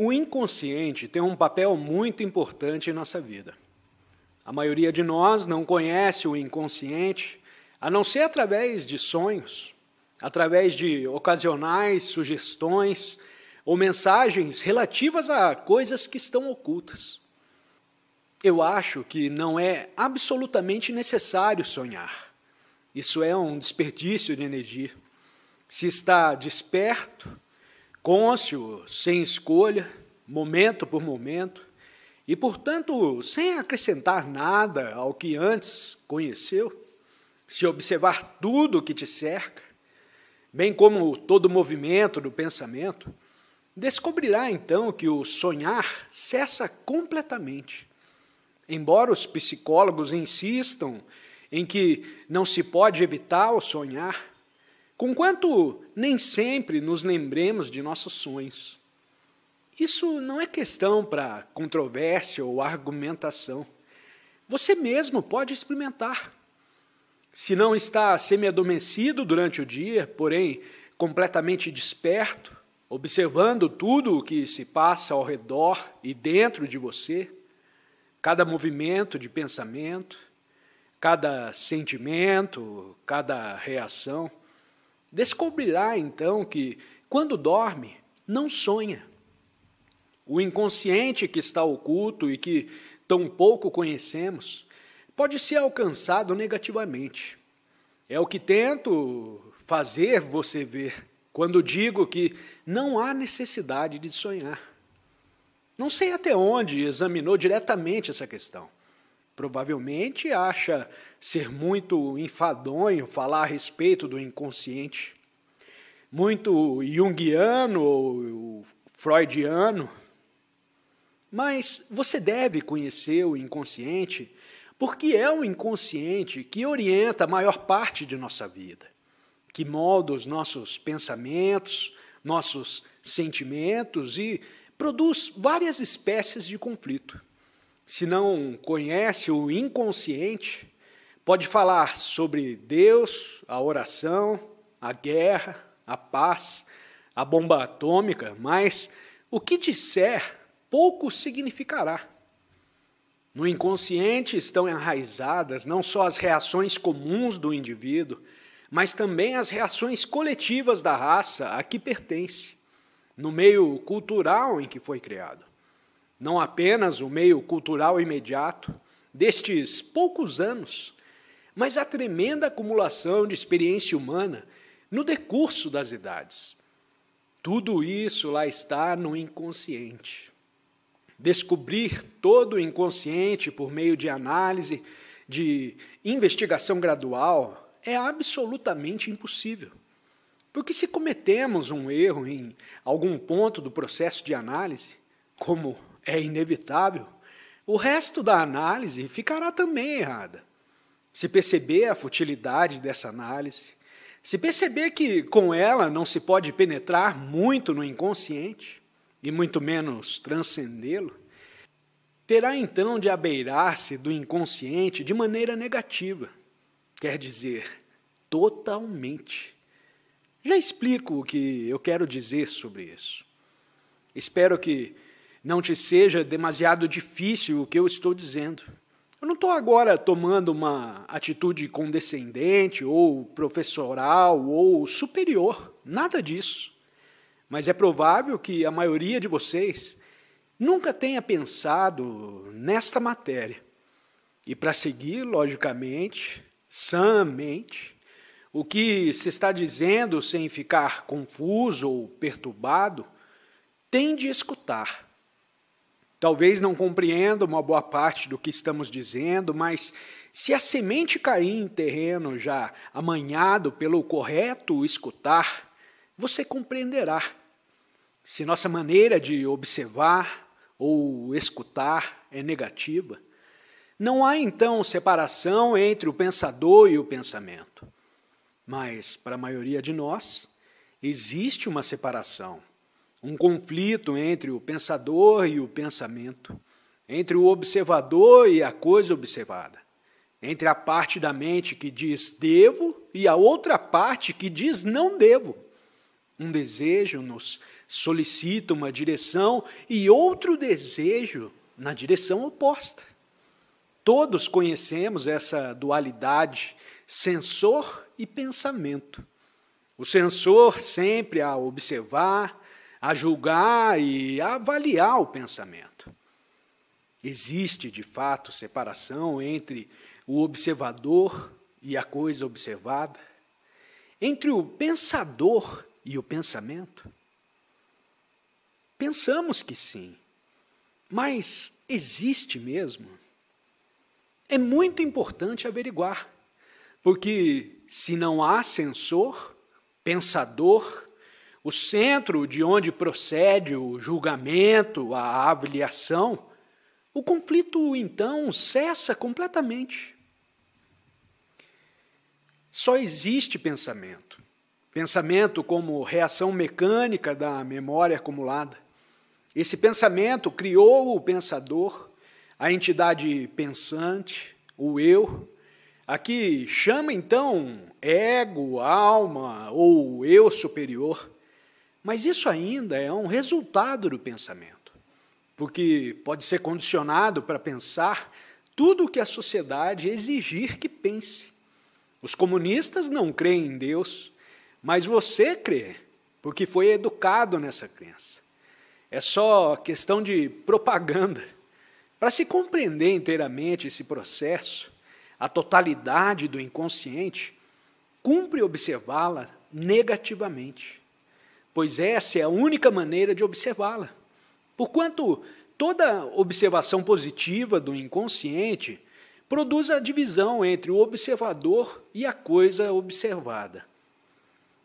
O inconsciente tem um papel muito importante em nossa vida. A maioria de nós não conhece o inconsciente, a não ser através de sonhos, através de ocasionais sugestões ou mensagens relativas a coisas que estão ocultas. Eu acho que não é absolutamente necessário sonhar. Isso é um desperdício de energia. Se está desperto, cônscio, sem escolha, momento por momento, e, portanto, sem acrescentar nada ao que antes conheceu, se observar tudo o que te cerca, bem como todo o movimento do pensamento, descobrirá então que o sonhar cessa completamente. Embora os psicólogos insistam em que não se pode evitar o sonhar, conquanto nem sempre nos lembremos de nossos sonhos. Isso não é questão para controvérsia ou argumentação. Você mesmo pode experimentar. Se não está semi-adormecido durante o dia, porém completamente desperto, observando tudo o que se passa ao redor e dentro de você, cada movimento de pensamento, cada sentimento, cada reação, descobrirá então que, quando dorme, não sonha. O inconsciente que está oculto e que tão pouco conhecemos pode ser alcançado negativamente. É o que tento fazer você ver quando digo que não há necessidade de sonhar. Não sei até onde examinou diretamente essa questão. Provavelmente acha ser muito enfadonho falar a respeito do inconsciente, muito junguiano ou freudiano. Mas você deve conhecer o inconsciente, porque é o inconsciente que orienta a maior parte de nossa vida, que molda os nossos pensamentos, nossos sentimentos e produz várias espécies de conflito. Se não conhece o inconsciente, pode falar sobre Deus, a oração, a guerra, a paz, a bomba atômica, mas o que disser pouco significará. No inconsciente estão enraizadas não só as reações comuns do indivíduo, mas também as reações coletivas da raça a que pertence, no meio cultural em que foi criado. Não apenas o meio cultural imediato destes poucos anos, mas a tremenda acumulação de experiência humana no decurso das idades. Tudo isso lá está no inconsciente. Descobrir todo o inconsciente por meio de análise, de investigação gradual, é absolutamente impossível. Porque se cometemos um erro em algum ponto do processo de análise, como é inevitável, o resto da análise ficará também errada. Se perceber a futilidade dessa análise, se perceber que com ela não se pode penetrar muito no inconsciente, e muito menos transcendê-lo, terá então de abeirar-se do inconsciente de maneira negativa, quer dizer, totalmente. Já explico o que eu quero dizer sobre isso. Espero que não te seja demasiado difícil o que eu estou dizendo. Eu não estou agora tomando uma atitude condescendente ou professoral ou superior, nada disso. Mas é provável que a maioria de vocês nunca tenha pensado nesta matéria. E para seguir, logicamente, sãmente, o que se está dizendo sem ficar confuso ou perturbado, tem de escutar. Talvez não compreenda uma boa parte do que estamos dizendo, mas se a semente cair em terreno já amanhado pelo correto escutar, você compreenderá. Se nossa maneira de observar ou escutar é negativa, não há então separação entre o pensador e o pensamento. Mas, para a maioria de nós, existe uma separação, um conflito entre o pensador e o pensamento, entre o observador e a coisa observada, entre a parte da mente que diz devo e a outra parte que diz não devo. Um desejo nos solicita uma direção e outro desejo na direção oposta. Todos conhecemos essa dualidade, sensor e pensamento. O sensor sempre a observar, a julgar e a avaliar o pensamento. Existe, de fato, separação entre o observador e a coisa observada? Entre o pensador e o pensamento? Pensamos que sim, mas existe mesmo? É muito importante averiguar, porque se não há sensor, pensador, o centro de onde procede o julgamento, a avaliação, o conflito então cessa completamente. Só existe pensamento. Pensamento como reação mecânica da memória acumulada. Esse pensamento criou o pensador, a entidade pensante, o eu, a que chama então ego, alma ou eu superior. Mas isso ainda é um resultado do pensamento, porque pode ser condicionado para pensar tudo o que a sociedade exigir que pense. Os comunistas não creem em Deus, mas você crê, porque foi educado nessa crença. É só questão de propaganda. Para se compreender inteiramente esse processo, a totalidade do inconsciente, cumpre observá-la negativamente, pois essa é a única maneira de observá-la. Porquanto toda observação positiva do inconsciente produz a divisão entre o observador e a coisa observada.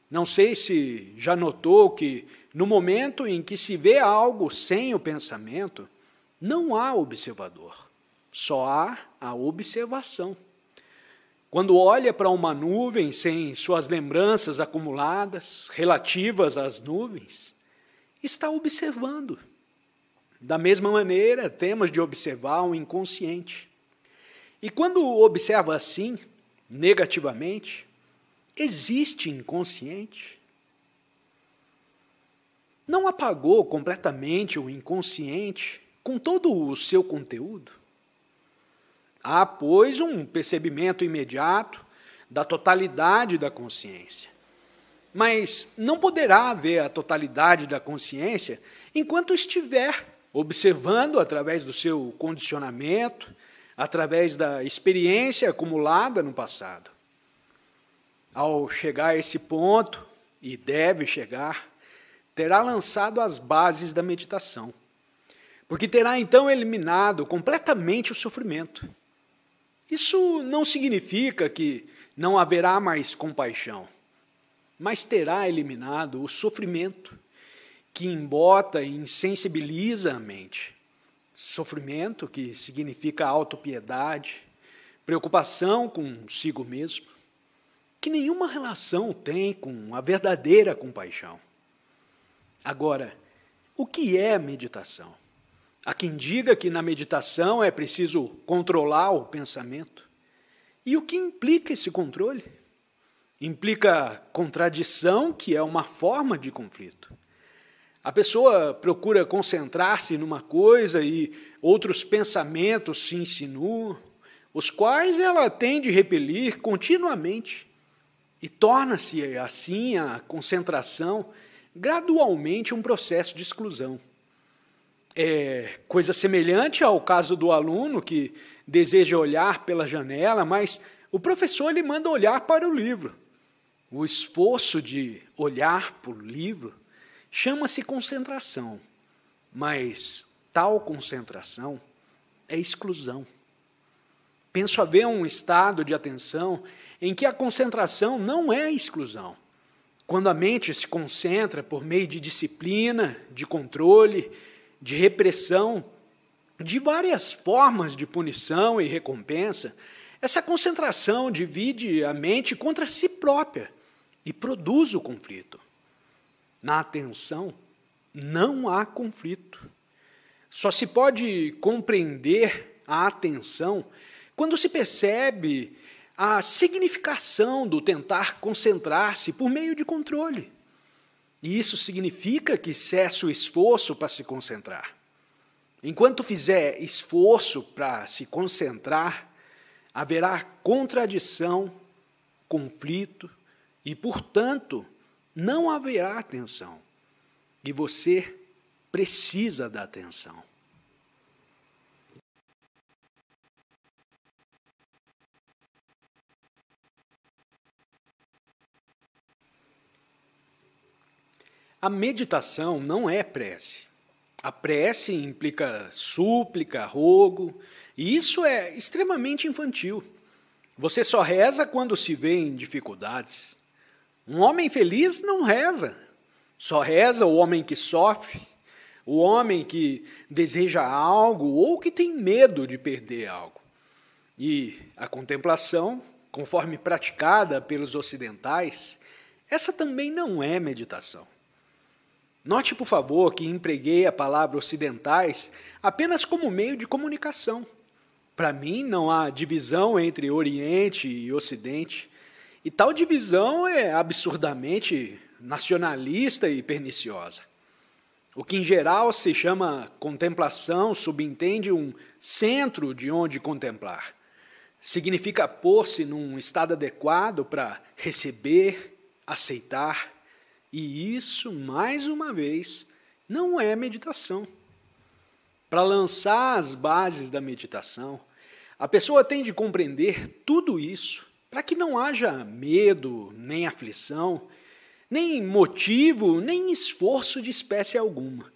Não sei se já notou que, no momento em que se vê algo sem o pensamento, não há observador, só há a observação. Quando olha para uma nuvem sem suas lembranças acumuladas, relativas às nuvens, está observando. Da mesma maneira, temos de observar o inconsciente. E quando observa assim, negativamente, existe inconsciente? Não apagou completamente o inconsciente com todo o seu conteúdo? Há, pois, um percebimento imediato da totalidade da consciência. Mas não poderá haver a totalidade da consciência enquanto estiver observando através do seu condicionamento, através da experiência acumulada no passado. Ao chegar a esse ponto, e deve chegar, terá lançado as bases da meditação, porque terá então eliminado completamente o sofrimento. Isso não significa que não haverá mais compaixão, mas terá eliminado o sofrimento que embota e insensibiliza a mente. Sofrimento que significa autopiedade, preocupação consigo mesmo, que nenhuma relação tem com a verdadeira compaixão. Agora, o que é meditação? Há quem diga que na meditação é preciso controlar o pensamento. E o que implica esse controle? Implica contradição, que é uma forma de conflito. A pessoa procura concentrar-se numa coisa e outros pensamentos se insinuam, os quais ela tem de repelir continuamente. E torna-se assim a concentração gradualmente um processo de exclusão. É coisa semelhante ao caso do aluno que deseja olhar pela janela, mas o professor lhe manda olhar para o livro. O esforço de olhar para o livro chama-se concentração, mas tal concentração é exclusão. Penso haver um estado de atenção em que a concentração não é exclusão. Quando a mente se concentra por meio de disciplina, de controle, de repressão, de várias formas de punição e recompensa, essa concentração divide a mente contra si própria e produz o conflito. Na atenção, não há conflito. Só se pode compreender a atenção quando se percebe a significação do tentar concentrar-se por meio de controle. E isso significa que cessa o esforço para se concentrar. Enquanto fizer esforço para se concentrar, haverá contradição, conflito e, portanto, não haverá atenção. E você precisa da atenção. A meditação não é prece. A prece implica súplica, rogo, e isso é extremamente infantil. Você só reza quando se vê em dificuldades. Um homem feliz não reza. Só reza o homem que sofre, o homem que deseja algo ou que tem medo de perder algo. E a contemplação, conforme praticada pelos ocidentais, essa também não é meditação. Note, por favor, que empreguei a palavra ocidentais apenas como meio de comunicação. Para mim, não há divisão entre Oriente e Ocidente, e tal divisão é absurdamente nacionalista e perniciosa. O que, em geral, se chama contemplação subentende um centro de onde contemplar. Significa pôr-se num estado adequado para receber, aceitar. E isso, mais uma vez, não é meditação. Para lançar as bases da meditação, a pessoa tem de compreender tudo isso, para que não haja medo, nem aflição, nem motivo, nem esforço de espécie alguma.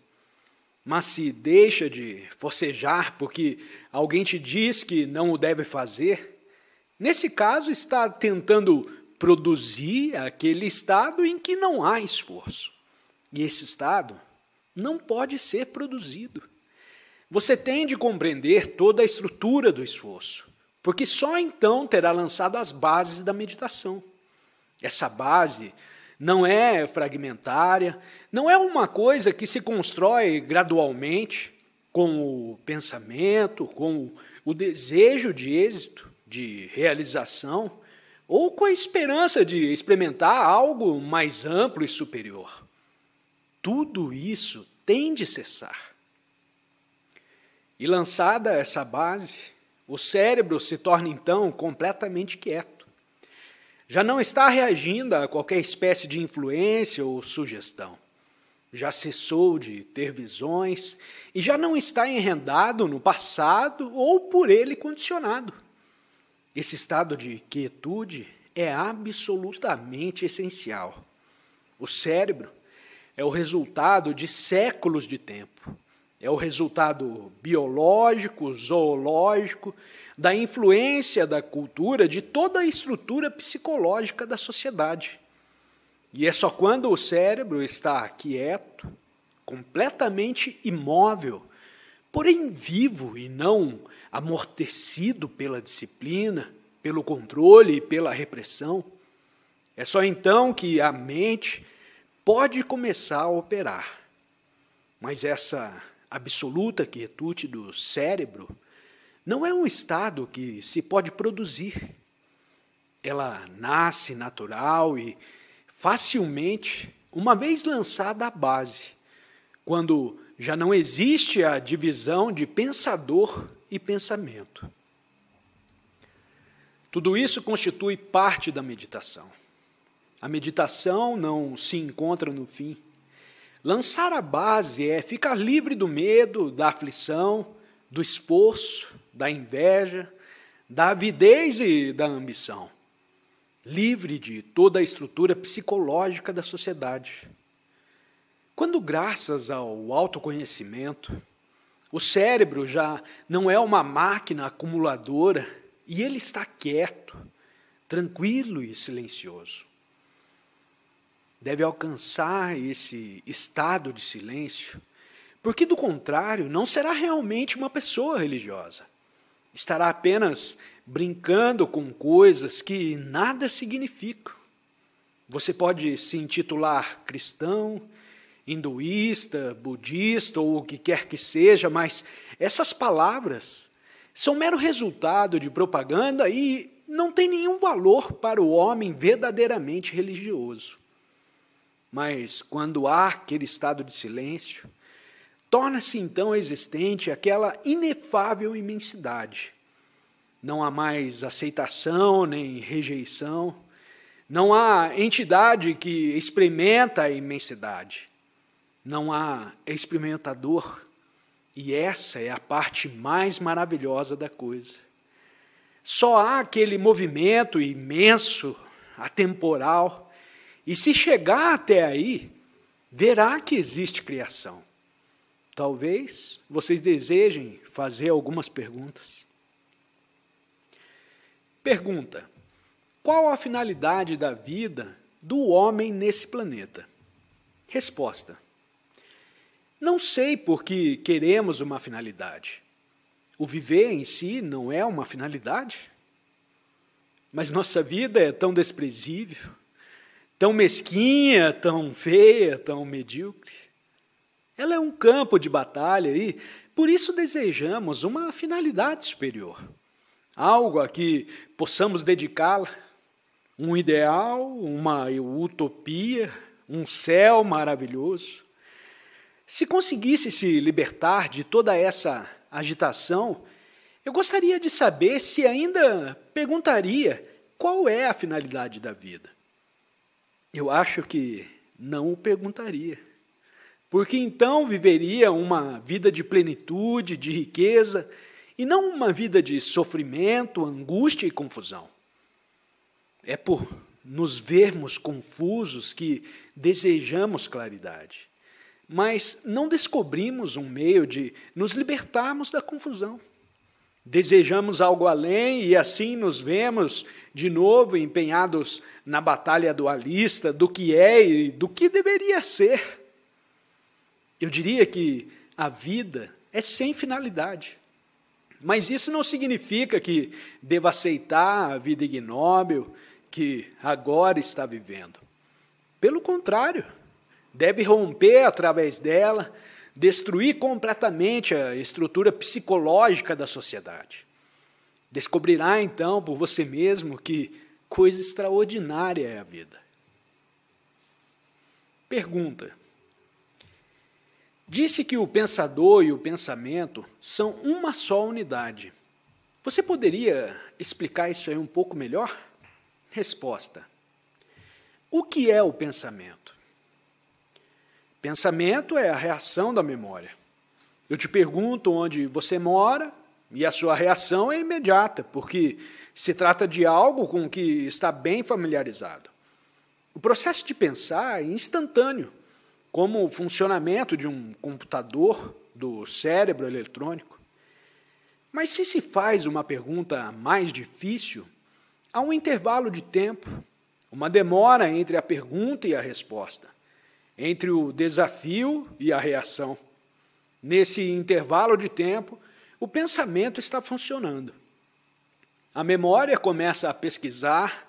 Mas se deixa de forcejar porque alguém te diz que não o deve fazer, nesse caso está tentando produzir aquele estado em que não há esforço. E esse estado não pode ser produzido. Você tem de compreender toda a estrutura do esforço, porque só então terá lançado as bases da meditação. Essa base não é fragmentária, não é uma coisa que se constrói gradualmente com o pensamento, com o desejo de êxito, de realização, ou com a esperança de experimentar algo mais amplo e superior. Tudo isso tem de cessar. E lançada essa base, o cérebro se torna então completamente quieto. Já não está reagindo a qualquer espécie de influência ou sugestão. Já cessou de ter visões e já não está enredado no passado ou por ele condicionado. Esse estado de quietude é absolutamente essencial. O cérebro é o resultado de séculos de tempo. É o resultado biológico, zoológico, da influência da cultura, de toda a estrutura psicológica da sociedade. E é só quando o cérebro está quieto, completamente imóvel, porém vivo e não amortecido pela disciplina, pelo controle e pela repressão, é só então que a mente pode começar a operar. Mas essa absoluta quietude do cérebro não é um estado que se pode produzir. Ela nasce natural e facilmente, uma vez lançada a base, quando já não existe a divisão de pensador e pensamento. Tudo isso constitui parte da meditação. A meditação não se encontra no fim. Lançar a base é ficar livre do medo, da aflição, do esforço, da inveja, da avidez e da ambição. Livre de toda a estrutura psicológica da sociedade. Quando, graças ao autoconhecimento, o cérebro já não é uma máquina acumuladora e ele está quieto, tranquilo e silencioso. Deve alcançar esse estado de silêncio, porque, do contrário, não será realmente uma pessoa religiosa. Estará apenas brincando com coisas que nada significam. Você pode se intitular cristão, hinduísta, budista ou o que quer que seja, mas essas palavras são mero resultado de propaganda e não têm nenhum valor para o homem verdadeiramente religioso. mas quando há aquele estado de silêncio, torna-se então existente aquela inefável imensidade. Não há mais aceitação nem rejeição, não há entidade que experimenta a imensidade, não há experimentador, e essa é a parte mais maravilhosa da coisa. Só há aquele movimento imenso, atemporal, e se chegar até aí, verá que existe criação. Talvez vocês desejem fazer algumas perguntas. Pergunta: qual a finalidade da vida do homem nesse planeta? Resposta: não sei porque queremos uma finalidade. O viver em si não é uma finalidade. Mas nossa vida é tão desprezível, tão mesquinha, tão feia, tão medíocre. Ela é um campo de batalha e, por isso, desejamos uma finalidade superior. Algo a que possamos dedicá-la. Um ideal, uma utopia, um céu maravilhoso. Se conseguisse se libertar de toda essa agitação, eu gostaria de saber se ainda perguntaria qual é a finalidade da vida. Eu acho que não o perguntaria, porque então viveria uma vida de plenitude, de riqueza, e não uma vida de sofrimento, angústia e confusão. É por nos vermos confusos que desejamos claridade. Mas não descobrimos um meio de nos libertarmos da confusão. Desejamos algo além e assim nos vemos de novo empenhados na batalha dualista do que é e do que deveria ser. Eu diria que a vida é sem finalidade. Mas isso não significa que deva aceitar a vida ignóbil que agora está vivendo. Pelo contrário, deve romper através dela, destruir completamente a estrutura psicológica da sociedade. Descobrirá então por você mesmo que coisa extraordinária é a vida. Pergunta: disse que o pensador e o pensamento são uma só unidade. Você poderia explicar isso aí um pouco melhor? Resposta: o que é o pensamento? Pensamento é a reação da memória. Eu te pergunto onde você mora e a sua reação é imediata, porque se trata de algo com o que está bem familiarizado. O processo de pensar é instantâneo, como o funcionamento de um computador, do cérebro eletrônico. Mas se faz uma pergunta mais difícil, há um intervalo de tempo, uma demora entre a pergunta e a resposta, entre o desafio e a reação. Nesse intervalo de tempo, o pensamento está funcionando. A memória começa a pesquisar,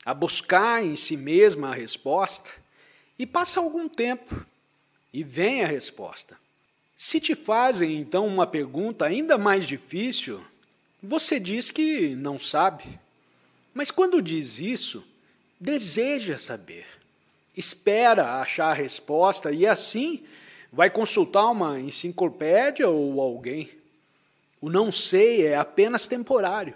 a buscar em si mesma a resposta, e passa algum tempo, e vem a resposta. Se te fazem, então, uma pergunta ainda mais difícil, você diz que não sabe. Mas quando diz isso, deseja saber. Espera achar a resposta e, assim, vai consultar uma enciclopédia ou alguém. O não sei é apenas temporário.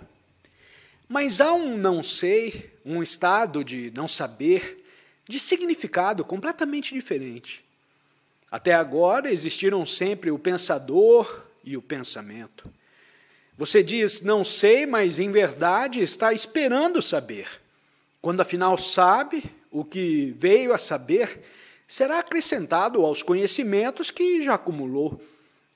Mas há um não sei, um estado de não saber, de significado completamente diferente. Até agora existiram sempre o pensador e o pensamento. Você diz, não sei, mas em verdade está esperando saber. Quando afinal sabe, o que veio a saber será acrescentado aos conhecimentos que já acumulou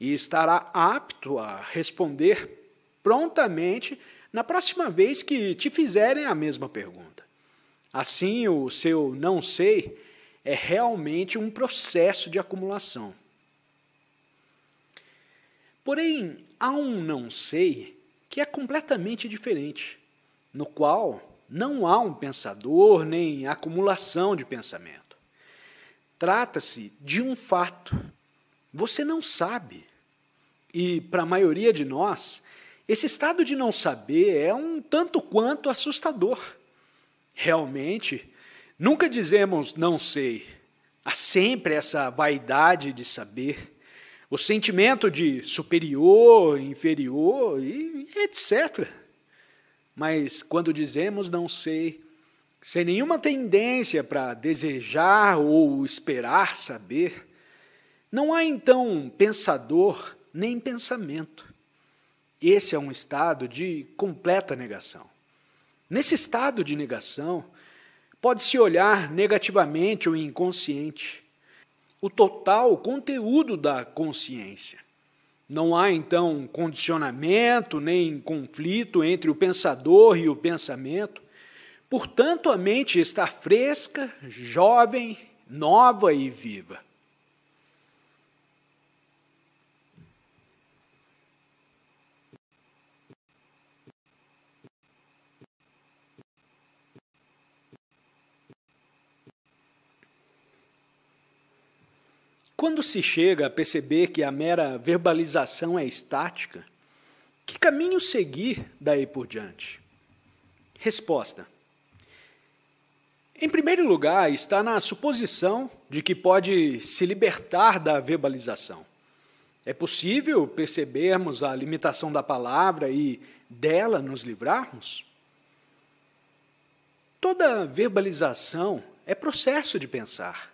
e estará apto a responder prontamente na próxima vez que te fizerem a mesma pergunta. Assim, o seu não sei é realmente um processo de acumulação. Porém, há um não sei que é completamente diferente, no qual não há um pensador nem acumulação de pensamento. Trata-se de um fato. Você não sabe. E, para a maioria de nós, esse estado de não saber é um tanto quanto assustador. Realmente, Nunca dizemos não sei. Há sempre essa vaidade de saber, o sentimento de superior, inferior e etc. Mas quando dizemos não sei, sem nenhuma tendência para desejar ou esperar saber, não há então pensador nem pensamento. Esse é um estado de completa negação. Nesse estado de negação, pode-se olhar negativamente o inconsciente, o total conteúdo da consciência. Não há, então, condicionamento nem conflito entre o pensador e o pensamento. Portanto, a mente está fresca, jovem, nova e viva. Quando se chega a perceber que a mera verbalização é estática, que caminho seguir daí por diante? Resposta. Em primeiro lugar, está na suposição de que pode se libertar da verbalização. É possível percebermos a limitação da palavra e dela nos livrarmos? Toda verbalização é processo de pensar.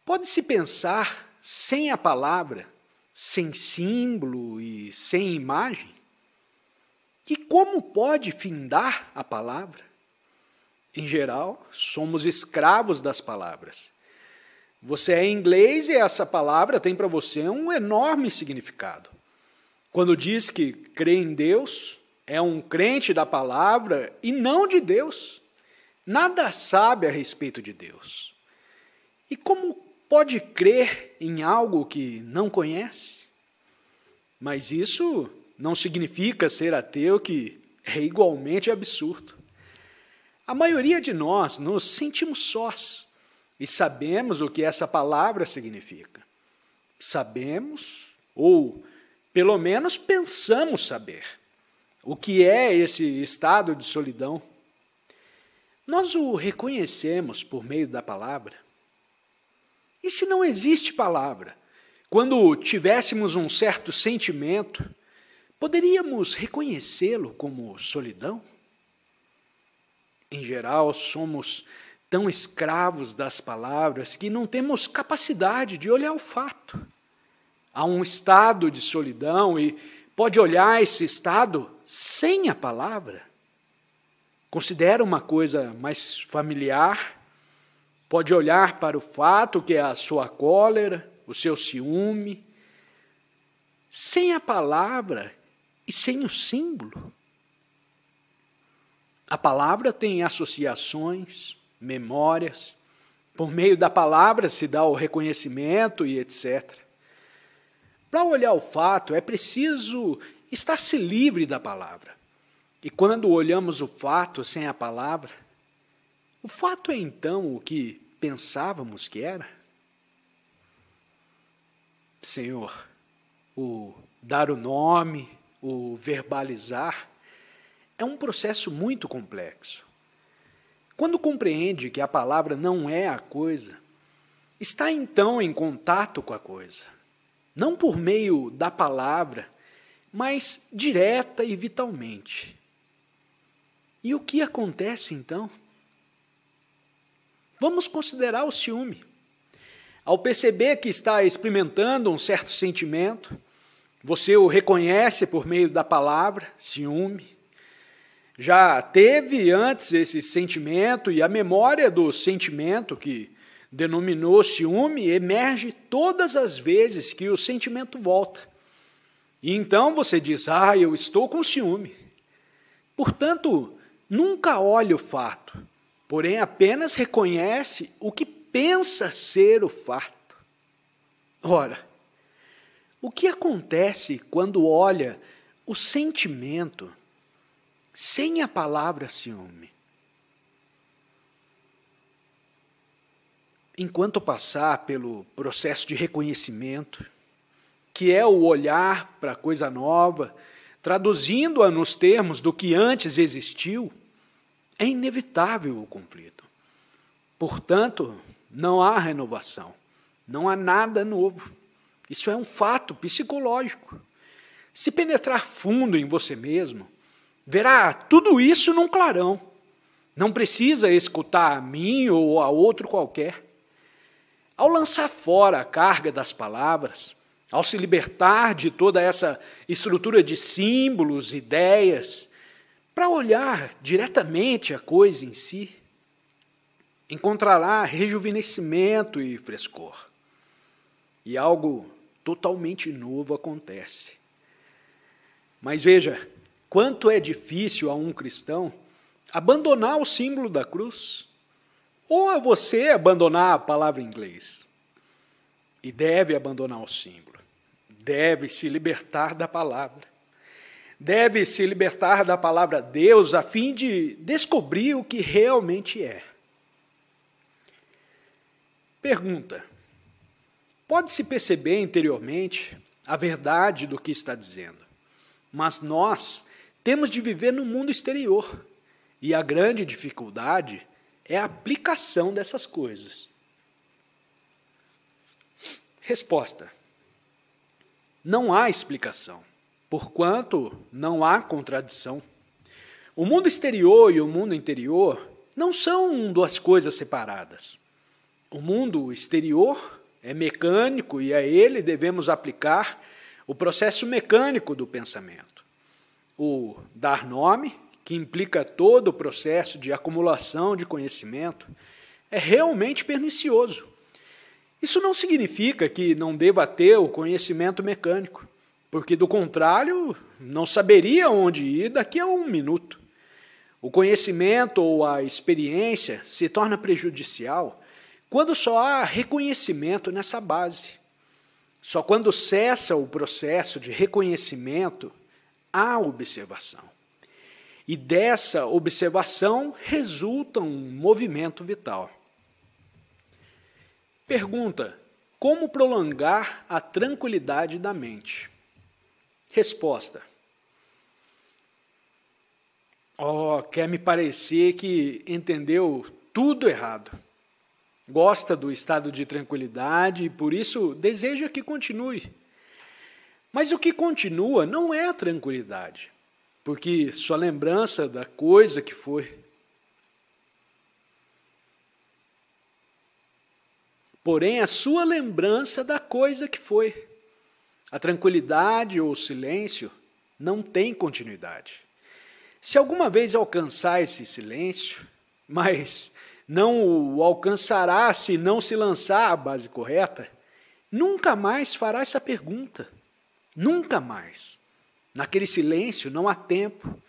Pode-se pensar sem a palavra, sem símbolo e sem imagem? E como pode findar a palavra? Em geral, somos escravos das palavras. Você é inglês e essa palavra tem para você um enorme significado. Quando diz que crê em Deus, é um crente da palavra e não de Deus. Nada sabe a respeito de Deus. E como pode crer em algo que não conhece? Mas isso não significa ser ateu, que é igualmente absurdo. A maioria de nós nos sentimos sós e sabemos o que essa palavra significa. Sabemos, ou pelo menos pensamos saber, o que é esse estado de solidão. Nós o reconhecemos por meio da palavra. E se não existe palavra, quando tivéssemos um certo sentimento, poderíamos reconhecê-lo como solidão? Em geral, somos tão escravos das palavras que não temos capacidade de olhar o fato. Há um estado de solidão e pode olhar esse estado sem a palavra. Considera uma coisa mais familiar. Pode olhar para o fato que é a sua cólera, o seu ciúme, sem a palavra e sem o símbolo. A palavra tem associações, memórias. Por meio da palavra se dá o reconhecimento e etc. Para olhar o fato, é preciso estar-se livre da palavra. E quando olhamos o fato sem a palavra, o fato é então o que pensávamos que era? Senhor, o dar o nome, o verbalizar, é um processo muito complexo. Quando compreende que a palavra não é a coisa, está então em contato com a coisa, não por meio da palavra, mas direta e vitalmente. E o que acontece então? Vamos considerar o ciúme. Ao perceber que está experimentando um certo sentimento, você o reconhece por meio da palavra, ciúme. Já teve antes esse sentimento e a memória do sentimento que denominou ciúme emerge todas as vezes que o sentimento volta. E então você diz, eu estou com ciúme. Portanto, nunca olhe o fato, porém apenas reconhece o que pensa ser o fato. Ora, o que acontece quando olha o sentimento sem a palavra ciúme? Enquanto passar pelo processo de reconhecimento, que é o olhar para a coisa nova, traduzindo-a nos termos do que antes existiu, é inevitável o conflito. Portanto, não há renovação, não há nada novo. Isso é um fato psicológico. Se penetrar fundo em você mesmo, verá tudo isso num clarão. Não precisa escutar a mim ou a outro qualquer. Ao lançar fora a carga das palavras, ao se libertar de toda essa estrutura de símbolos, ideias, para olhar diretamente a coisa em si, encontrará rejuvenescimento e frescor. E algo totalmente novo acontece. Mas veja, quanto é difícil a um cristão abandonar o símbolo da cruz, ou a você abandonar a palavra em inglês. E deve abandonar o símbolo, deve se libertar da palavra. Deve se libertar da palavra Deus a fim de descobrir o que realmente é. Pergunta: pode-se perceber interiormente a verdade do que está dizendo, mas nós temos de viver no mundo exterior, e a grande dificuldade é a aplicação dessas coisas. Resposta: não há explicação, porquanto não há contradição. O mundo exterior e o mundo interior não são duas coisas separadas. O mundo exterior é mecânico e a ele devemos aplicar o processo mecânico do pensamento. O dar nome, que implica todo o processo de acumulação de conhecimento, é realmente pernicioso. Isso não significa que não deva ter o conhecimento mecânico, porque, do contrário, não saberia onde ir daqui a um minuto. O conhecimento ou a experiência se torna prejudicial quando só há reconhecimento nessa base. Só quando cessa o processo de reconhecimento, há observação. E dessa observação resulta um movimento vital. Pergunta: como prolongar a tranquilidade da mente? Resposta: quer me parecer que entendeu tudo errado. Gosta do estado de tranquilidade e, por isso, deseja que continue. Mas o que continua não é a tranquilidade, porque sua lembrança da coisa que foi. Porém, a sua lembrança da coisa que foi. A tranquilidade ou o silêncio não tem continuidade. Se alguma vez alcançar esse silêncio, mas não o alcançará se não se lançar à base correta, nunca mais fará essa pergunta. Nunca mais. Naquele silêncio não há tempo,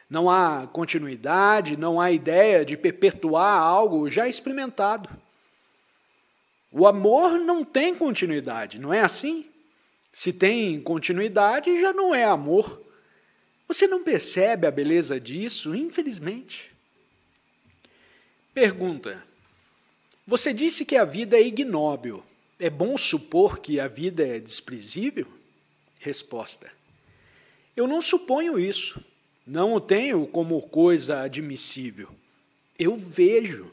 não há continuidade, não há ideia de perpetuar algo já experimentado. O amor não tem continuidade, não é assim? Se tem continuidade, já não é amor. Você não percebe a beleza disso, infelizmente. Pergunta: você disse que a vida é ignóbil. É bom supor que a vida é desprezível? Resposta: eu não suponho isso. Não o tenho como coisa admissível. Eu vejo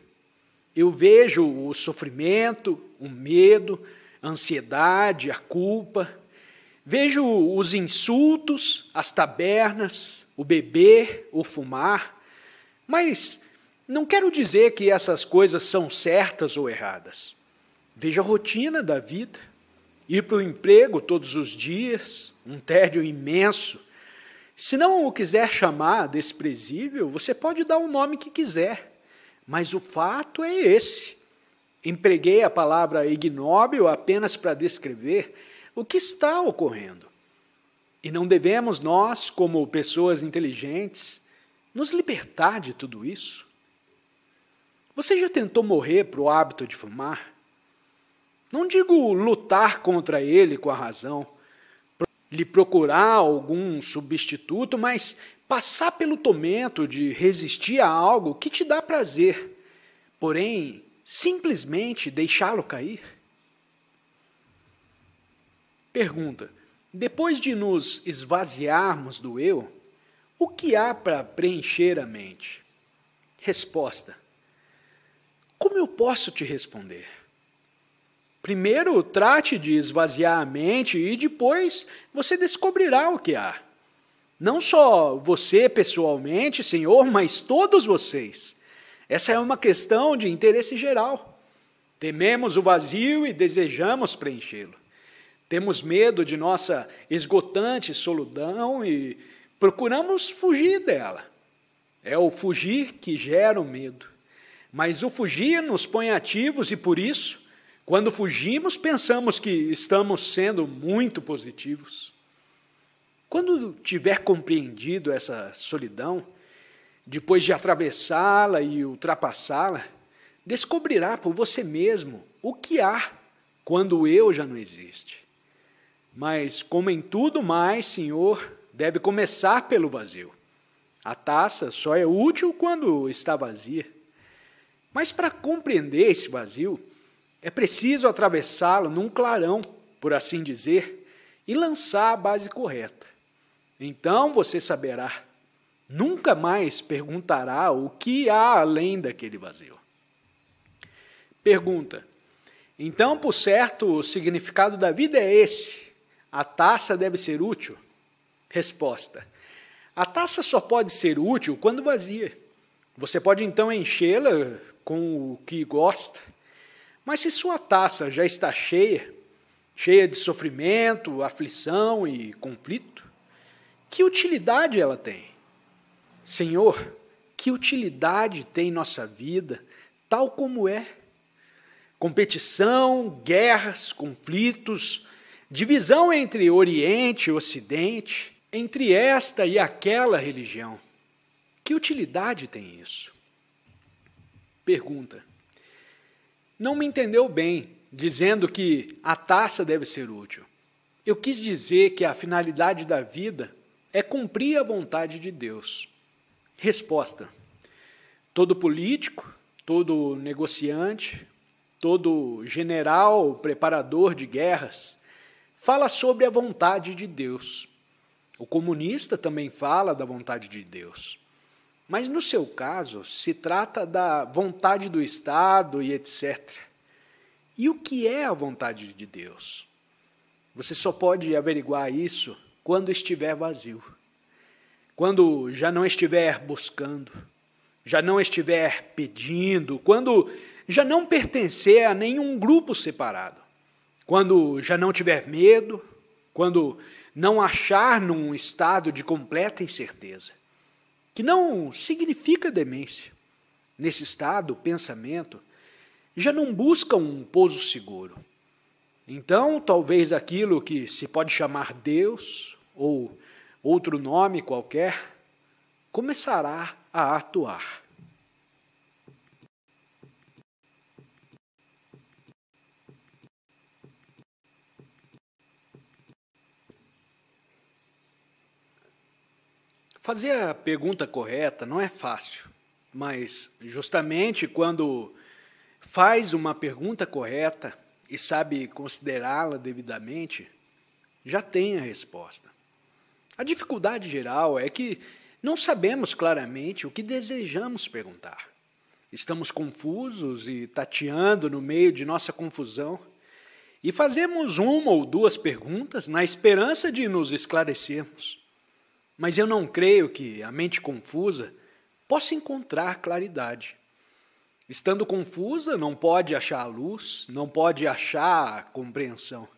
o sofrimento, o medo, a ansiedade, a culpa. Vejo os insultos, as tabernas, o beber, o fumar. Mas não quero dizer que essas coisas são certas ou erradas. Vejo a rotina da vida. Ir para o emprego todos os dias, um tédio imenso. Se não o quiser chamar desprezível, você pode dar o nome que quiser. Mas o fato é esse. Empreguei a palavra ignóbil apenas para descrever o que está ocorrendo. E não devemos nós, como pessoas inteligentes, nos libertar de tudo isso? Você já tentou morrer para o hábito de fumar? Não digo lutar contra ele com a razão, lhe procurar algum substituto, mas passar pelo tormento de resistir a algo que te dá prazer, porém, simplesmente deixá-lo cair? Pergunta: depois de nos esvaziarmos do eu, o que há para preencher a mente? Resposta: Como eu posso te responder? Primeiro, trate de esvaziar a mente e depois você descobrirá o que há. Não só você pessoalmente, Senhor, mas todos vocês. Essa é uma questão de interesse geral. Tememos o vazio e desejamos preenchê-lo. Temos medo de nossa esgotante solidão e procuramos fugir dela. É o fugir que gera o medo. Mas o fugir nos põe ativos e, por isso, quando fugimos, pensamos que estamos sendo muito positivos. Quando tiver compreendido essa solidão, depois de atravessá-la e ultrapassá-la, descobrirá por você mesmo o que há quando o eu já não existe. Mas, como em tudo mais, Senhor, deve começar pelo vazio. A taça só é útil quando está vazia. Mas para compreender esse vazio, é preciso atravessá-lo num clarão, por assim dizer, e lançar a base correta. Então você saberá. Nunca mais perguntará o que há além daquele vazio. Pergunta. Então, por certo, o significado da vida é esse. A taça deve ser útil? Resposta. A taça só pode ser útil quando vazia. Você pode então enchê-la com o que gosta. Mas se sua taça já está cheia, cheia de sofrimento, aflição e conflito, que utilidade ela tem? Senhor, que utilidade tem nossa vida, tal como é? Competição, guerras, conflitos, divisão entre Oriente e Ocidente, entre esta e aquela religião. Que utilidade tem isso? Pergunta. Não me entendeu bem, dizendo que a taça deve ser útil. Eu quis dizer que a finalidade da vida é cumprir a vontade de Deus. Resposta. Todo político, todo negociante, todo general, preparador de guerras, fala sobre a vontade de Deus. O comunista também fala da vontade de Deus. Mas, no seu caso, se trata da vontade do Estado e etc. E o que é a vontade de Deus? Você só pode averiguar isso quando estiver vazio. Quando já não estiver buscando, já não estiver pedindo, quando já não pertencer a nenhum grupo separado, quando já não tiver medo, quando não achar num estado de completa incerteza, que não significa demência. Nesse estado, o pensamento já não busca um pouso seguro. Então, talvez aquilo que se pode chamar Deus, ou outro nome qualquer, começará a atuar. Fazer a pergunta correta não é fácil, mas justamente quando faz uma pergunta correta e sabe considerá-la devidamente, já tem a resposta. A dificuldade geral é que não sabemos claramente o que desejamos perguntar. Estamos confusos e tateando no meio de nossa confusão e fazemos uma ou duas perguntas na esperança de nos esclarecermos. Mas eu não creio que a mente confusa possa encontrar claridade. Estando confusa, não pode achar a luz, não pode achar a compreensão.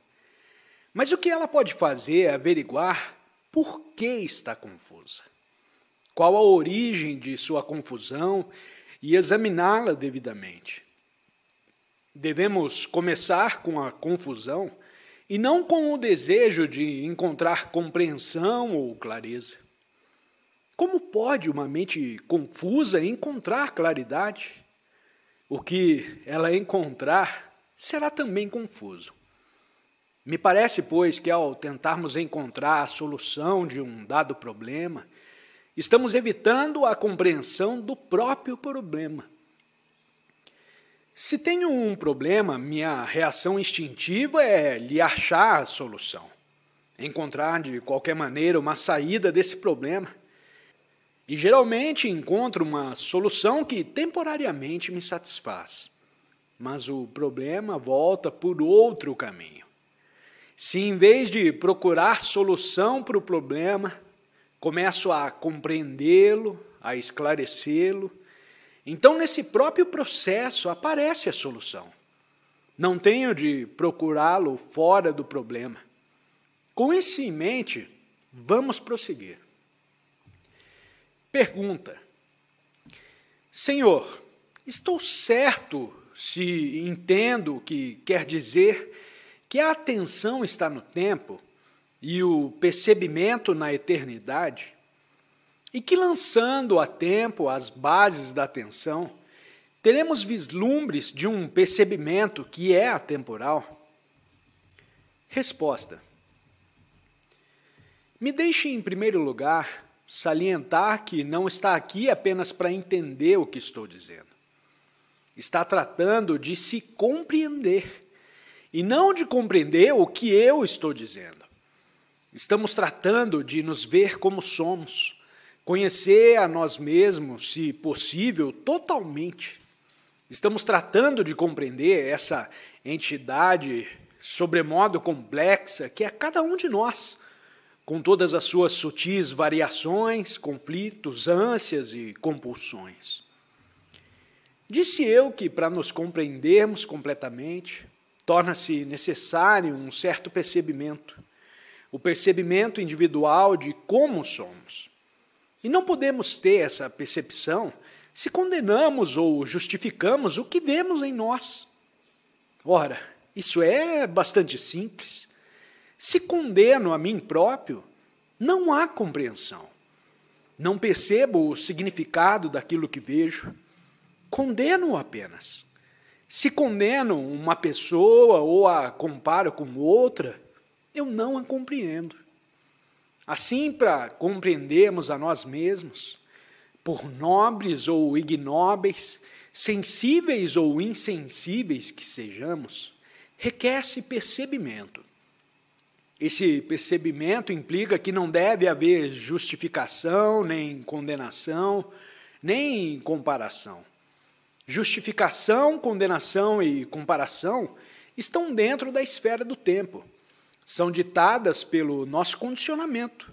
Mas o que ela pode fazer é averiguar por que está confusa. Qual a origem de sua confusão e examiná-la devidamente. Devemos começar com a confusão e não com o desejo de encontrar compreensão ou clareza. Como pode uma mente confusa encontrar claridade? O que ela encontrar será também confuso. Me parece, pois, que ao tentarmos encontrar a solução de um dado problema, estamos evitando a compreensão do próprio problema. Se tenho um problema, minha reação instintiva é lhe achar a solução, encontrar de qualquer maneira uma saída desse problema. E geralmente encontro uma solução que temporariamente me satisfaz. Mas o problema volta por outro caminho. Se em vez de procurar solução para o problema, começo a compreendê-lo, a esclarecê-lo, então nesse próprio processo aparece a solução. Não tenho de procurá-lo fora do problema. Com isso em mente, vamos prosseguir. Pergunta: Senhor, estou certo se entendo o que quer dizer que a atenção está no tempo e o percebimento na eternidade, e que lançando a tempo as bases da atenção, teremos vislumbres de um percebimento que é atemporal? Resposta: me deixe, em primeiro lugar, salientar que não está aqui apenas para entender o que estou dizendo. Está tratando de se compreender, e não de compreender o que eu estou dizendo. Estamos tratando de nos ver como somos, conhecer a nós mesmos, se possível, totalmente. Estamos tratando de compreender essa entidade sobremodo complexa que é cada um de nós, com todas as suas sutis variações, conflitos, ânsias e compulsões. Disse eu que, para nos compreendermos completamente, torna-se necessário um certo percebimento, o percebimento individual de como somos. E não podemos ter essa percepção se condenamos ou justificamos o que vemos em nós. Ora, isso é bastante simples. Se condeno a mim próprio, não há compreensão. Não percebo o significado daquilo que vejo. Condeno-o apenas. Se condeno uma pessoa ou a comparo com outra, eu não a compreendo. Assim, para compreendermos a nós mesmos, por nobres ou ignóbeis, sensíveis ou insensíveis que sejamos, requer-se percebimento. Esse percebimento implica que não deve haver justificação, nem condenação, nem comparação. Justificação, condenação e comparação estão dentro da esfera do tempo. São ditadas pelo nosso condicionamento.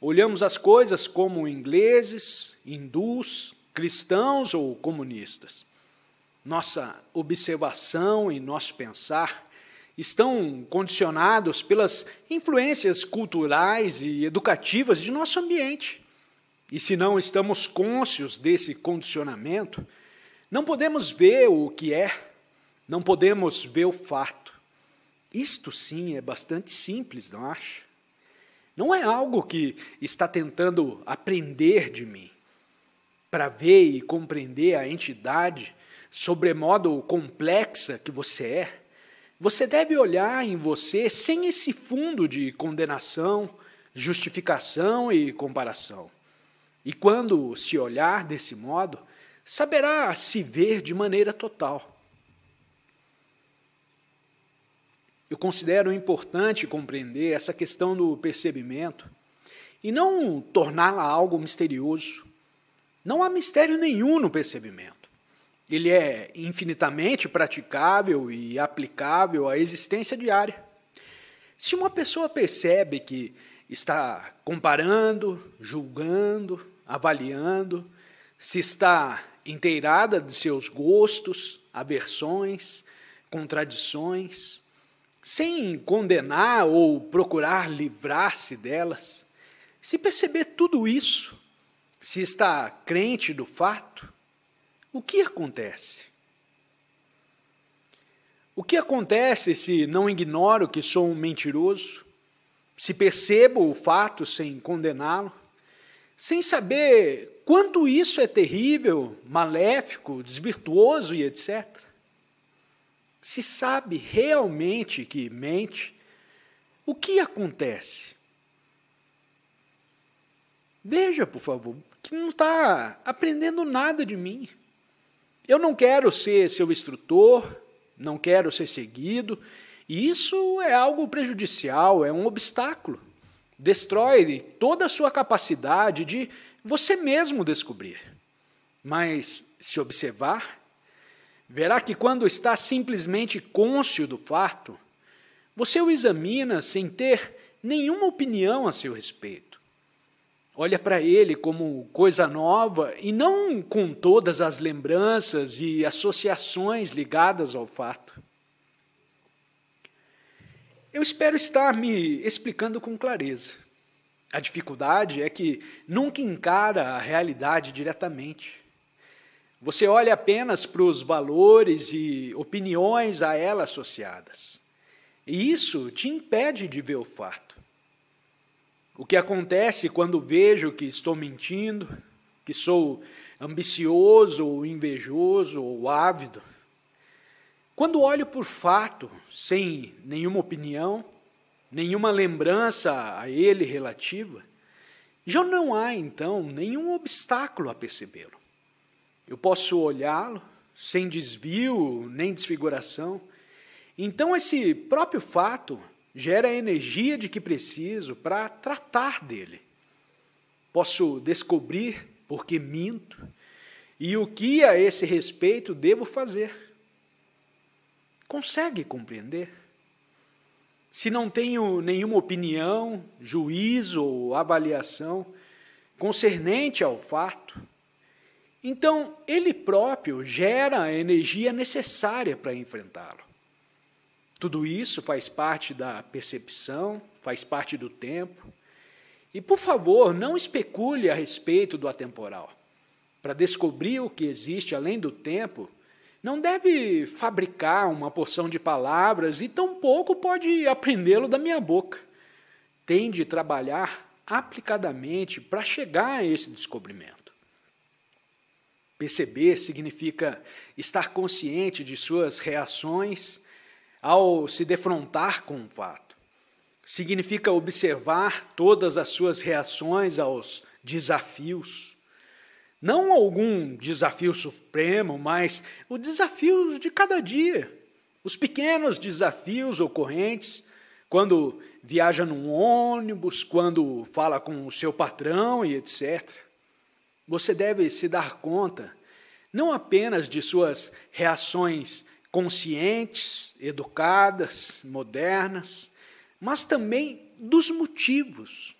Olhamos as coisas como ingleses, hindus, cristãos ou comunistas. Nossa observação e nosso pensar estão condicionados pelas influências culturais e educativas de nosso ambiente. E se não estamos cônscios desse condicionamento, não podemos ver o que é, não podemos ver o fato. Isto sim é bastante simples, não acha? Não é algo que está tentando aprender de mim. Para ver e compreender a entidade sobremodo complexa que você é, você deve olhar em você sem esse fundo de condenação, justificação e comparação. E quando se olhar desse modo, saberá se ver de maneira total. Eu considero importante compreender essa questão do percebimento e não torná-la algo misterioso. Não há mistério nenhum no percebimento. Ele é infinitamente praticável e aplicável à existência diária. Se uma pessoa percebe que está comparando, julgando, avaliando, se está inteirada de seus gostos, aversões, contradições, sem condenar ou procurar livrar-se delas, se perceber tudo isso, se está crente do fato, o que acontece? O que acontece se não ignoro que sou um mentiroso, se percebo o fato sem condená-lo, sem saber quanto isso é terrível, maléfico, desvirtuoso e etc.? Se sabe realmente que mente, o que acontece? Veja, por favor, que não está aprendendo nada de mim. Eu não quero ser seu instrutor, não quero ser seguido, e isso é algo prejudicial, é um obstáculo. Destrói toda a sua capacidade de você mesmo descobrir. Mas, se observar, verá que quando está simplesmente cônscio do fato, você o examina sem ter nenhuma opinião a seu respeito. Olha para ele como coisa nova e não com todas as lembranças e associações ligadas ao fato. Eu espero estar me explicando com clareza. A dificuldade é que nunca encara a realidade diretamente. Você olha apenas para os valores e opiniões a ela associadas. E isso te impede de ver o fato. O que acontece quando vejo que estou mentindo, que sou ambicioso ou invejoso ou ávido? Quando olho por fato, sem nenhuma opinião, nenhuma lembrança a ele relativa, já não há, então, nenhum obstáculo a percebê-lo. Eu posso olhá-lo sem desvio nem desfiguração. Então, esse próprio fato gera a energia de que preciso para tratar dele. Posso descobrir por que minto e o que a esse respeito devo fazer. Consegue compreender? Se não tenho nenhuma opinião, juízo ou avaliação concernente ao fato, então ele próprio gera a energia necessária para enfrentá-lo. Tudo isso faz parte da percepção, faz parte do tempo. E, por favor, não especule a respeito do atemporal. Para descobrir o que existe além do tempo, não deve fabricar uma porção de palavras e tampouco pode aprendê-lo da minha boca. Tem de trabalhar aplicadamente para chegar a esse descobrimento. Perceber significa estar consciente de suas reações ao se defrontar com um fato. Significa observar todas as suas reações aos desafios. Não algum desafio supremo, mas os desafios de cada dia. Os pequenos desafios ocorrentes quando viaja num ônibus, quando fala com o seu patrão e etc. Você deve se dar conta não apenas de suas reações conscientes, educadas, modernas, mas também dos motivos,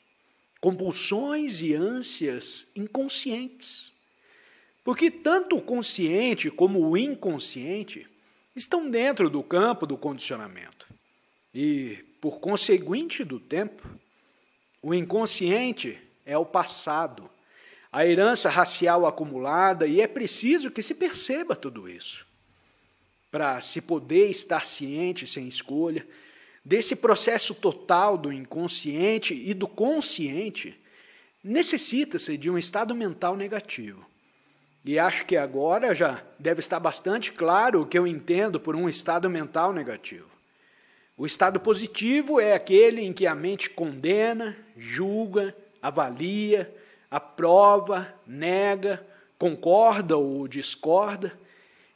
compulsões e ânsias inconscientes. Porque tanto o consciente como o inconsciente estão dentro do campo do condicionamento. E, por conseguinte do tempo, o inconsciente é o passado, a herança racial acumulada, e é preciso que se perceba tudo isso. Para se poder estar ciente, sem escolha, desse processo total do inconsciente e do consciente, necessita-se de um estado mental negativo. E acho que agora já deve estar bastante claro o que eu entendo por um estado mental negativo. O estado positivo é aquele em que a mente condena, julga, avalia, aprova, nega, concorda ou discorda,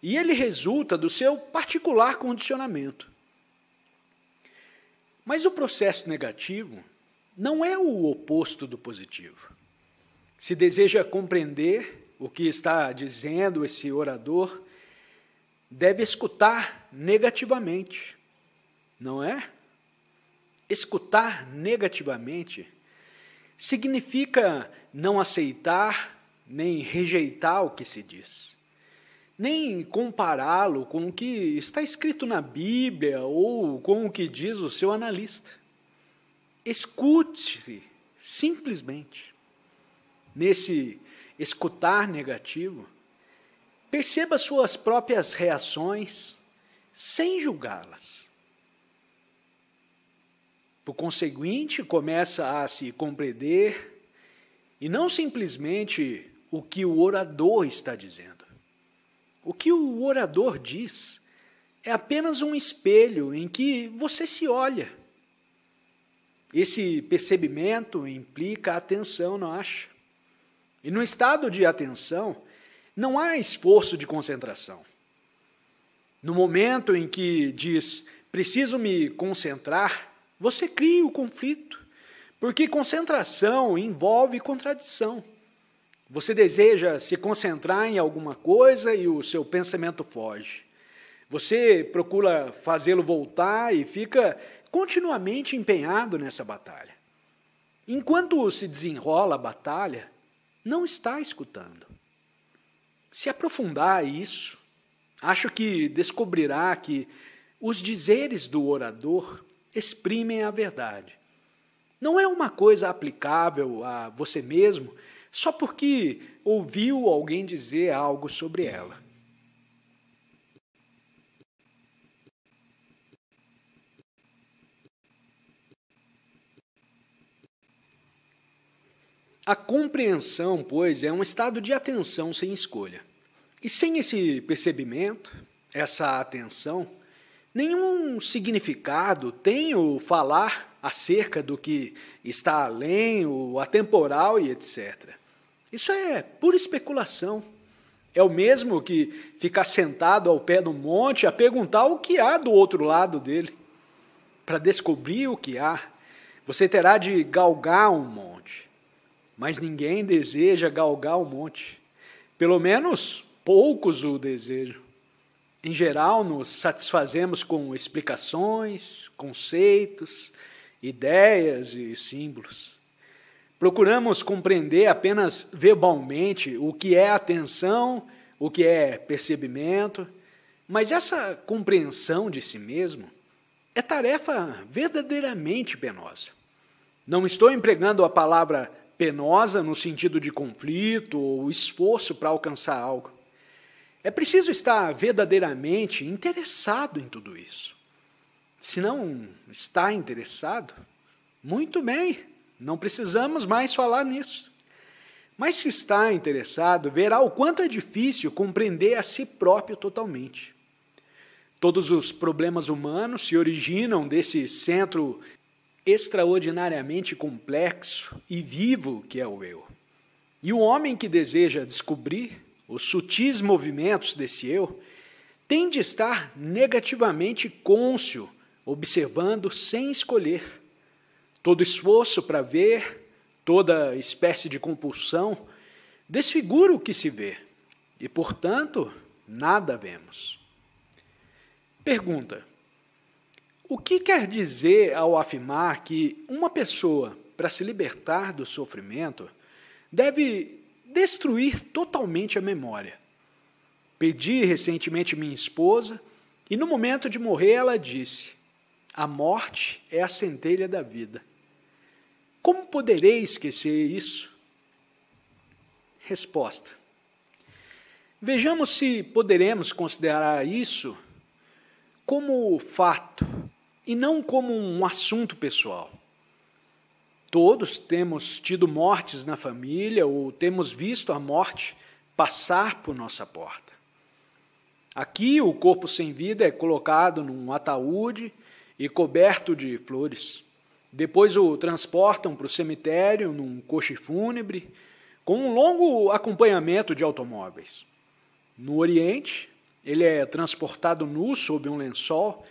e ele resulta do seu particular condicionamento. Mas o processo negativo não é o oposto do positivo. Se deseja compreender o que está dizendo esse orador, deve escutar negativamente, não é? Escutar negativamente significa não aceitar nem rejeitar o que se diz, nem compará-lo com o que está escrito na Bíblia ou com o que diz o seu analista. Escute-se simplesmente. Nesse escutar negativo, perceba suas próprias reações sem julgá-las. Por conseguinte, começa a se compreender e não simplesmente o que o orador está dizendo. O que o orador diz é apenas um espelho em que você se olha. Esse percebimento implica atenção, não acha? E no estado de atenção, não há esforço de concentração. No momento em que diz, preciso me concentrar, você cria o conflito, porque concentração envolve contradição. Você deseja se concentrar em alguma coisa e o seu pensamento foge. Você procura fazê-lo voltar e fica continuamente empenhado nessa batalha. Enquanto se desenrola a batalha, não está escutando. Se aprofundar isso, acho que descobrirá que os dizeres do orador exprimem a verdade. Não é uma coisa aplicável a você mesmo só porque ouviu alguém dizer algo sobre ela. A compreensão, pois, é um estado de atenção sem escolha. E sem esse percebimento, essa atenção, nenhum significado tem o falar acerca do que está além, o atemporal e etc. Isso é pura especulação. É o mesmo que ficar sentado ao pé do monte a perguntar o que há do outro lado dele. Para descobrir o que há, você terá de galgar um monte. Mas ninguém deseja galgar o monte. Pelo menos poucos o desejam. Em geral, nos satisfazemos com explicações, conceitos, ideias e símbolos. Procuramos compreender apenas verbalmente o que é atenção, o que é percebimento, mas essa compreensão de si mesmo é tarefa verdadeiramente penosa. Não estou empregando a palavra penosa no sentido de conflito ou esforço para alcançar algo. É preciso estar verdadeiramente interessado em tudo isso. Se não está interessado, muito bem, não precisamos mais falar nisso. Mas se está interessado, verá o quanto é difícil compreender a si próprio totalmente. Todos os problemas humanos se originam desse centro extraordinariamente complexo e vivo que é o eu. E o homem que deseja descobrir os sutis movimentos desse eu tem de estar negativamente cônscio, observando sem escolher. Todo esforço para ver, toda espécie de compulsão, desfigura o que se vê e, portanto, nada vemos. Pergunta: o que quer dizer ao afirmar que uma pessoa, para se libertar do sofrimento, deve destruir totalmente a memória? Pedi recentemente minha esposa e, no momento de morrer, ela disse: a morte é a centelha da vida. Como poderei esquecer isso? Resposta: vejamos se poderemos considerar isso como fato e não como um assunto pessoal. Todos temos tido mortes na família ou temos visto a morte passar por nossa porta. Aqui, o corpo sem vida é colocado num ataúde e coberto de flores. Depois o transportam para o cemitério num coche fúnebre, com um longo acompanhamento de automóveis. No Oriente, ele é transportado nu sob um lençol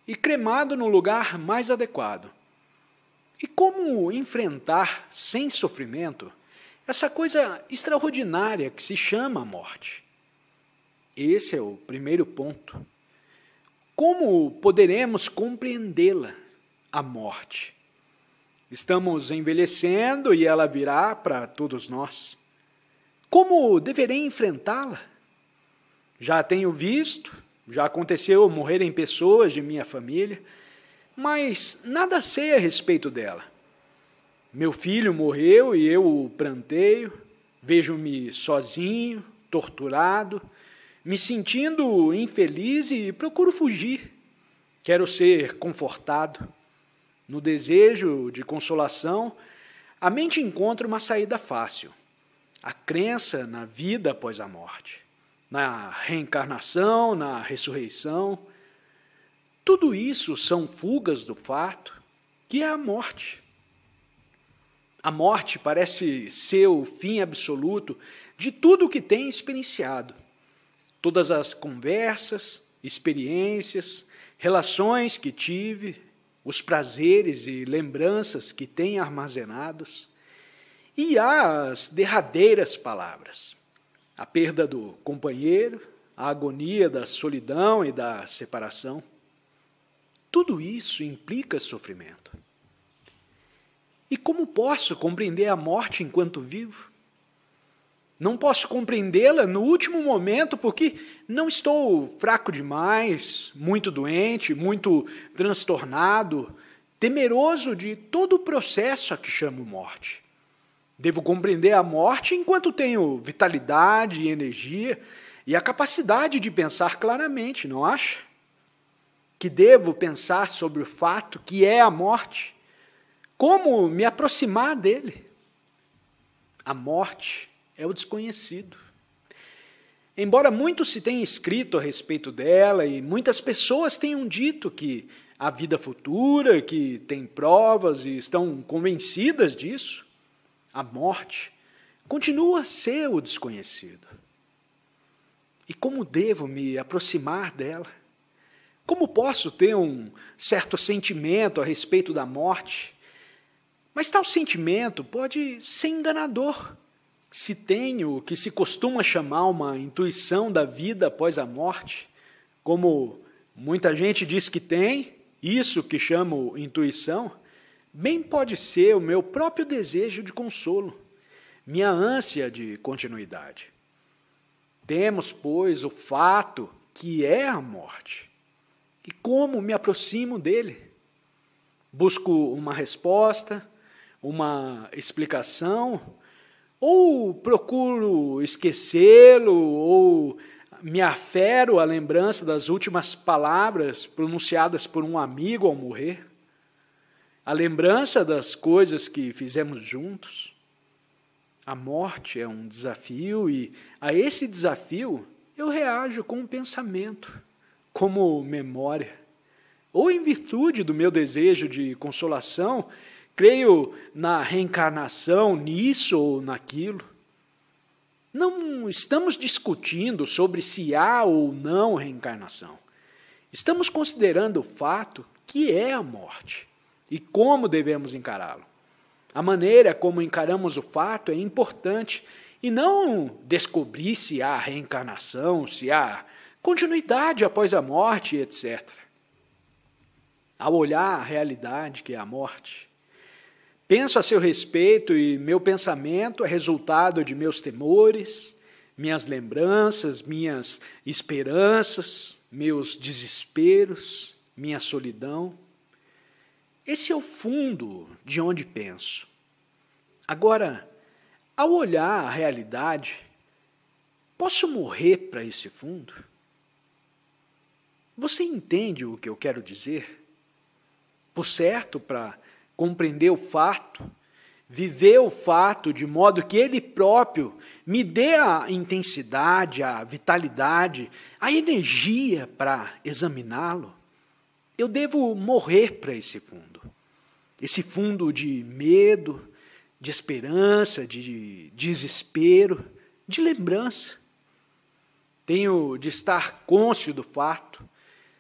e cremado no lugar mais adequado. E como enfrentar sem sofrimento essa coisa extraordinária que se chama a morte? Esse é o primeiro ponto. Como poderemos compreendê-la, a morte? Estamos envelhecendo e ela virá para todos nós. Como deverei enfrentá-la? Já tenho visto, já aconteceu morrerem pessoas de minha família, mas nada sei a respeito dela. Meu filho morreu e eu o pranteio, vejo-me sozinho, torturado, me sentindo infeliz e procuro fugir. Quero ser confortado. No desejo de consolação, a mente encontra uma saída fácil: a crença na vida após a morte, na reencarnação, na ressurreição. Tudo isso são fugas do fato que é a morte. A morte parece ser o fim absoluto de tudo o que tem experienciado. Todas as conversas, experiências, relações que tive, os prazeres e lembranças que tenho armazenados. E há as derradeiras palavras, a perda do companheiro, a agonia da solidão e da separação. Tudo isso implica sofrimento. E como posso compreender a morte enquanto vivo? Não posso compreendê-la no último momento porque não estou fraco demais, muito doente, muito transtornado, temeroso de todo o processo a que chamo morte. Devo compreender a morte enquanto tenho vitalidade e energia e a capacidade de pensar claramente, não acha? Que devo pensar sobre o fato que é a morte, como me aproximar dele. A morte é o desconhecido. Embora muito se tenha escrito a respeito dela e muitas pessoas tenham dito que há vida futura, que tem provas e estão convencidas disso, a morte continua a ser o desconhecido. E como devo me aproximar dela? Como posso ter um certo sentimento a respeito da morte? Mas tal sentimento pode ser enganador. Se tenho o que se costuma chamar uma intuição da vida após a morte, como muita gente diz que tem, isso que chamo intuição, bem pode ser o meu próprio desejo de consolo, minha ânsia de continuidade. Temos, pois, o fato que é a morte. E como me aproximo dele? Busco uma resposta, uma explicação, ou procuro esquecê-lo, ou me afero à lembrança das últimas palavras pronunciadas por um amigo ao morrer? A lembrança das coisas que fizemos juntos? A morte é um desafio e a esse desafio eu reajo com um pensamento, como memória. Ou em virtude do meu desejo de consolação, creio na reencarnação, nisso ou naquilo. Não estamos discutindo sobre se há ou não reencarnação. Estamos considerando o fato que é a morte e como devemos encará-lo. A maneira como encaramos o fato é importante e não descobrir se há reencarnação, se há continuidade após a morte, etc. Ao olhar a realidade que é a morte, penso a seu respeito e meu pensamento é resultado de meus temores, minhas lembranças, minhas esperanças, meus desesperos, minha solidão. Esse é o fundo de onde penso. Agora, ao olhar a realidade, posso morrer para esse fundo? Você entende o que eu quero dizer? Por certo, para compreender o fato, viver o fato de modo que ele próprio me dê a intensidade, a vitalidade, a energia para examiná-lo, eu devo morrer para esse fundo de medo, de esperança, de desespero, de lembrança. Tenho de estar cônscio do fato,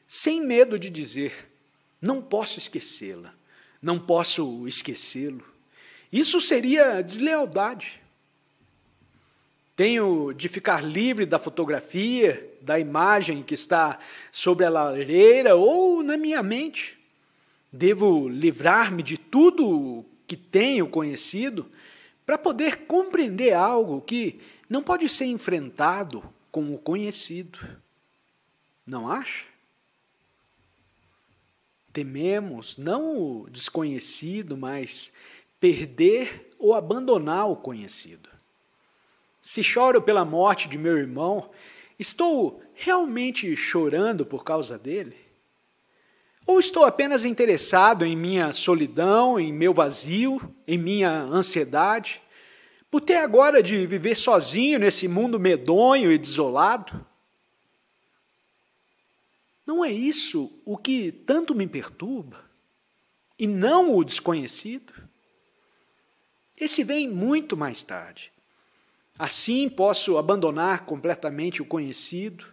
sem medo de dizer, não posso esquecê-la, não posso esquecê-lo. Isso seria deslealdade. Tenho de ficar livre da fotografia, da imagem que está sobre a lareira ou na minha mente. Devo livrar-me de tudo que tenho conhecido para poder compreender algo que não pode ser enfrentado com o conhecido. Não acha? Tememos não o desconhecido, mas perder ou abandonar o conhecido. Se choro pela morte de meu irmão, estou realmente chorando por causa dele? Ou estou apenas interessado em minha solidão, em meu vazio, em minha ansiedade, por ter agora de viver sozinho nesse mundo medonho e desolado? Não é isso o que tanto me perturba? E não o desconhecido? Esse vem muito mais tarde. Assim posso abandonar completamente o conhecido,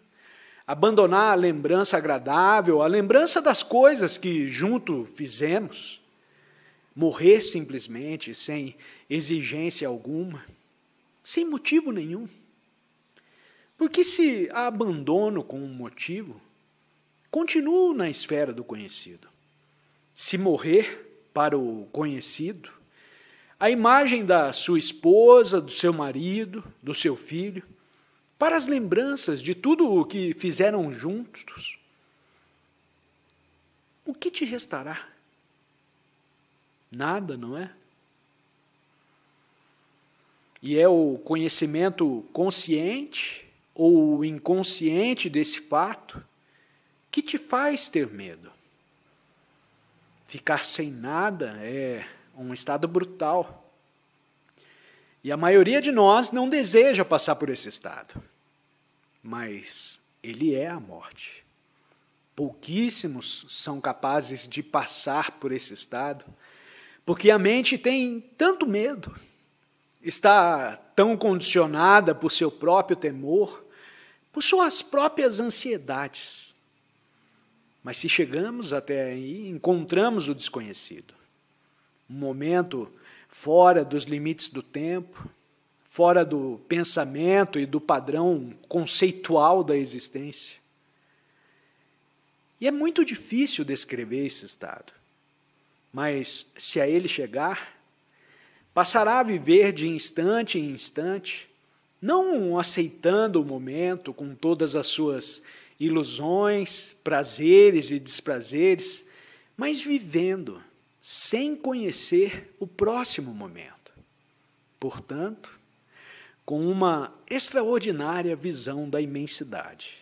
abandonar a lembrança agradável, a lembrança das coisas que junto fizemos. morrer simplesmente, sem exigência alguma, sem motivo nenhum. Porque se a abandono com um motivo, continuo na esfera do conhecido. Se morrer para o conhecido, a imagem da sua esposa, do seu marido, do seu filho, para as lembranças de tudo o que fizeram juntos, o que te restará? Nada, não é? E é o conhecimento consciente ou inconsciente desse fato que te faz ter medo. Ficar sem nada é um estado brutal. E a maioria de nós não deseja passar por esse estado. Mas ele é a morte. Pouquíssimos são capazes de passar por esse estado, porque a mente tem tanto medo, está tão condicionada por seu próprio temor, por suas próprias ansiedades. Mas se chegamos até aí, encontramos o desconhecido. Um momento fora dos limites do tempo, fora do pensamento e do padrão conceitual da existência. E é muito difícil descrever esse estado. Mas se a ele chegar, passará a viver de instante em instante, não aceitando o momento com todas as suas ilusões, prazeres e desprazeres, mas vivendo sem conhecer o próximo momento. Portanto, com uma extraordinária visão da imensidade.